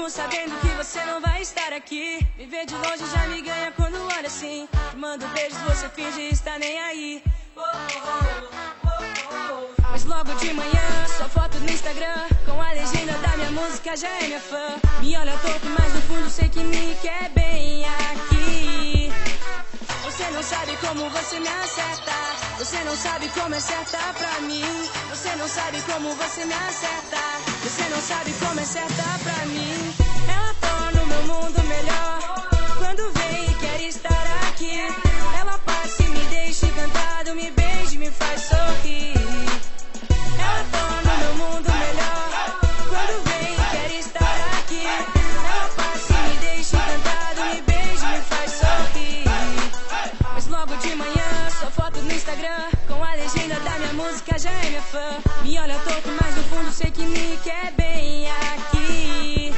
Sabendo que você não vai estar aqui, me ver de longe já me ganha quando olha assim. Te mando beijos, você finge estar nem aí. Mas logo de manhã, sua foto no Instagram com a legenda da minha música já é minha fã. Me olha torto, mas no fundo sei que me quer bem aqui. Você não sabe como você me acerta, você não sabe como é certa pra mim. Você não sabe como você me acerta, você não sabe como é certa pra mim. Ela torna o meu mundo melhor quando vem e quer estar aqui. Ela passa e me deixa encantado, me beija e me faz sorrir. Ela torna o meu mundo melhor quando vem e quer estar aqui. Ela passa e me deixa encantado, me beija e me faz sorrir. Mas logo de manhã, sua foto no Instagram com a legenda da minha música já é minha fã. Me olha torto, mas no fundo sei que me quer bem aqui.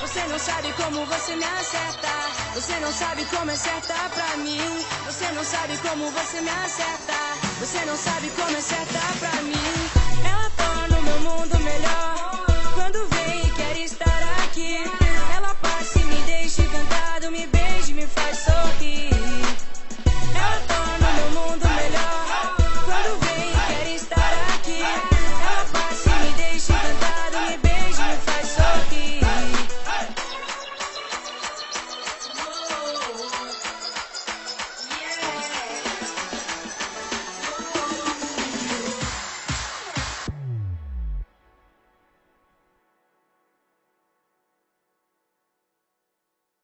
Você não sabe como você me acerta, você não sabe como é certa pra mim. Você não sabe como você me acerta, você não sabe como é certa pra mim. Ela torna o meu mundo melhor quando vem e quer estar aqui. Ela passa e me deixa encantado, me beija e me faz sorrir.